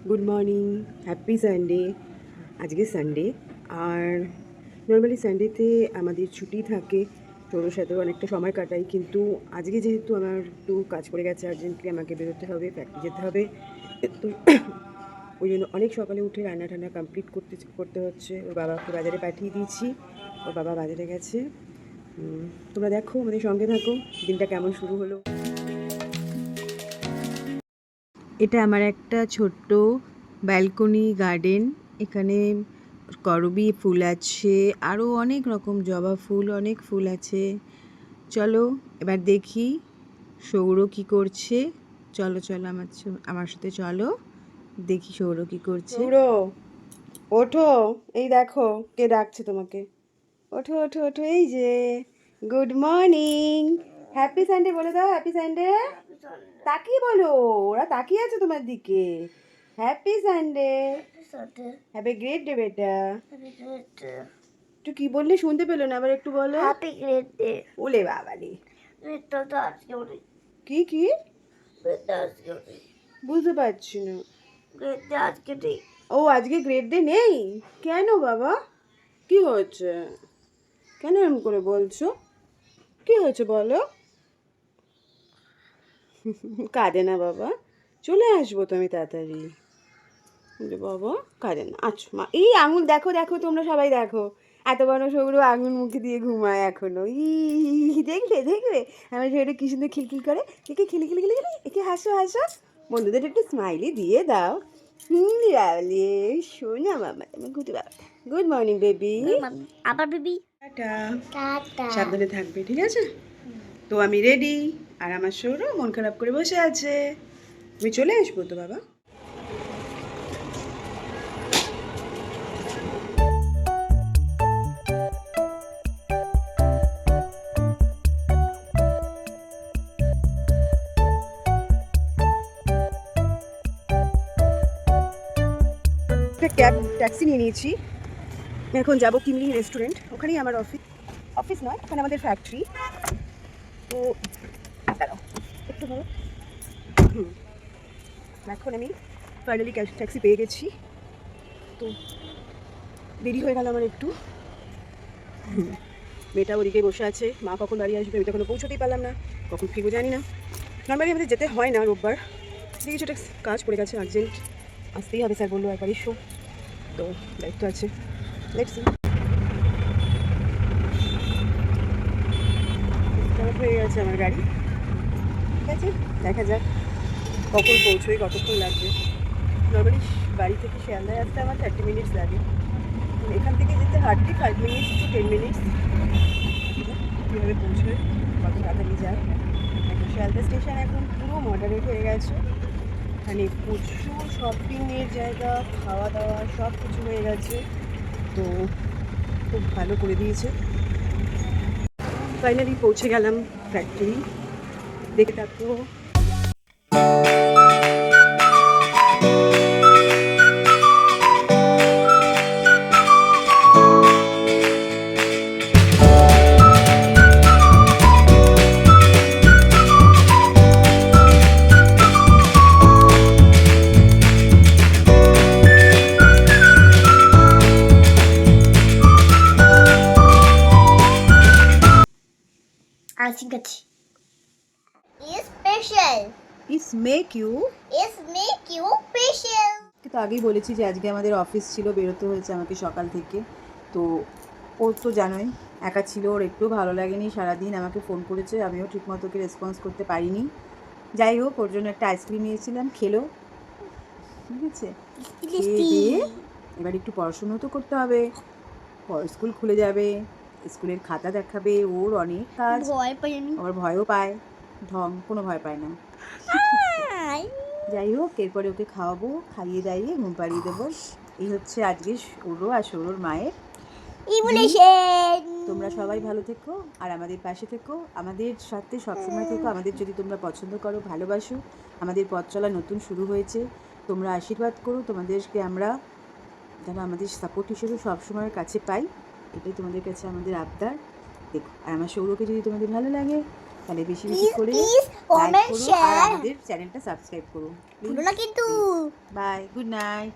Good morning, happy Sunday. আজকে Sunday, আর normally সানডেতে আমাদের ছুটি থাকে, তোর সাথেও অনেকটা সময় কাটাই। কিন্তু আজকে যেহেতু আমার একটু কাজ পড়ে গেছে, আর্জেন্টলি আমাকে বেরোতে হবে, ফ্যাক্টরি যেতে হবে, তো ওই জন্য অনেক সকালে উঠে রান্না টান্না কমপ্লিট করতে হচ্ছে। ওর বাবাকে বাজারে পাঠিয়ে দিয়েছি, ওর বাবা বাজারে গেছে। তোমরা দেখো, আমাদের সঙ্গে থাকো, দিনটা কেমন শুরু হলো। এটা আমার একটা ছোট্ট ব্যালকনি গার্ডেন। এখানে করবী ফুল আছে, আরও অনেক রকম জবা ফুল, অনেক ফুল আছে। চলো এবার দেখি সৌর কি করছে। চলো চলো আমার সাথে চলো, দেখি সৌর কি করছে। সৌর, ওঠো, এই দেখো কে ডাকছে তোমাকে। ওঠো ওঠো ওঠো, এই যে গুড মর্নিং, হ্যাপি সানডে বলে দাও, হ্যাপি সানডে। তাকিয়ে বলো, ওরা তাকিয়ে আছে তোমার দিকে। Happy Sunday, happy great day বেটা। একটু কি বললে শুনতে পেলো না, আবার একটু বলো। Happy great day. ওলে বাবা রে, এটা তো আজকে নেই। কি কি এটা আজকে নেই। বুঝতে পারছি না। গ্রেট ডে আজকে নেই। ও, আজকে গ্রেট ডে নেই? কেন বাবা, কি হয়েছে? কেন এরকম করে বলছো? কি হয়েছে বলো। কাঁদে না বাবা, চলে আসবো তো আমি তাড়াতাড়ি। বাবা কাঁদে না। আচ্ছা মা, এই আঙুল দেখো দেখো, তোমরা সবাই দেখো, এত বড় সৌর আঙুল মুখে দিয়ে ঘুমায় এখনো। দেখলে দেখলে আমার সৌরটা কি সুন্দর খিলখিল করে। একে খিলি খিলি খিলি খিলি, একে হাসো হাসো, বন্ধুদের একটু স্মাইলি দিয়ে দাও। রাবলি শোনা মামা, তুমি গুড বাবা। Good morning baby. আবার বেবি। Tata, tata. সাবধানে থাকবে, ঠিক আছে? তো আমি রেডি, আর আমার সৌর মন খারাপ করে বসে আছে। তুমি চলে আসবো তো বাবা। একটা ট্যাক্সি নিয়ে নিয়েছি, এখন যাবো কিমলি রেস্টুরেন্ট। ওখানেই আমার অফিস নয়, ওখানে আমাদের ফ্যাক্টরি। তো দাঁড়াও একটু ধরো। এখন আমি ফাইনালি ট্যাক্সি পেয়ে গেছি। তো দেরি হয়ে গেল আমার একটু। মেয়েটা ওদিকে বসে আছে, মা কখন বাড়ি আসবে আমি তখন পৌঁছতেই পারলাম না, কখন ফিরবো জানি না। নর্মালি আমাদের যেতে হয় না রোববার, দেখি কিছু কাজ পড়ে গেছে আর্জেন্ট, আসতেই হবে। স্যার বললো একবার এসো, তো দায়িত্ব আছে। Let's see. খারাপ হয়ে গেছে আমার গাড়ি, ঠিক আছে, দেখা যাক কখন পৌঁছোই, কতক্ষণ লাগবে। নর্মালি বাড়ি থেকে শিয়ালদায় আসতে আমার 30 মিনিটস লাগে, এখান থেকে যেতে হার্ডলি 5 মিনিটস টু 10 মিনিটস। কীভাবে পৌঁছোয়, কত তাড়াতাড়ি যায়। এখন শিয়ালদা স্টেশন এখন পুরো মডারেট হয়ে গেছে, এখানে প্রচুর শপিংয়ের জায়গা, খাওয়া দাওয়া সব কিছু হয়ে গেছে, তো খুব ভালো করে দিয়েছে। ফাইনালি পৌঁছে গেলাম ফ্যাক্টরি, দেখে থাকো। আছি গেছি। Is special. Is make you. Is make you special. তো আগেই বলেছি যে আজকে আমাদের অফিস ছিল, বেরোতে হয়েছে আমাকে সকাল থেকে। তো ও তো জানোই একা ছিল, ওর একটু ভালো লাগেনি, সারাদিন আমাকে ফোন করেছে, আমিও ঠিকমতো ওকে রেসপন্স করতে পারিনি। যাই হোক, ওর জন্য একটা আইসক্রিম নিয়েছিলাম, খেলো, ঠিক আছে। এবার একটু পড়াশুনো তো করতে হবে, স্কুল খুলে যাবে, স্কুলের খাতা দেখাবে, ওর অনেক কাজ। ভয় পাই আমি। আবার ভয়ও পায়, ঢং কোনো ভয় পায় না। যাই হোক, এরপরে ওকে খাওয়াবো, খাইয়ে দাইয়ে ঘুম পাড়িয়ে দেবো। এই হচ্ছে আজকে সৌর আর সৌরর মায়ের ইভলিউশন। তোমরা সবাই ভালো থেকো, আর আমাদের পাশে থেকো, আমাদের সাথে সবসময় থেকো। আমাদের যদি তোমরা পছন্দ করো, ভালোবাসো, আমাদের পথ চলা নতুন শুরু হয়েছে, তোমরা আশীর্বাদ করো, তোমাদেরকে আমরা যেন আমাদের সাপোর্ট হিসেবে সবসময়ের কাছে পাই, এটাই তোমাদের কাছে আমাদের আবদার। দেখো, আর আমার সৌরকে যদি তোমাদের ভালো লাগে, তাহলে বেশি বেশি Please, করে please, লাইক comment, করো আর share. আমাদের চ্যানেলটা সাবস্ক্রাইব করো। ভুলো না কিন্তু। Bye, good night.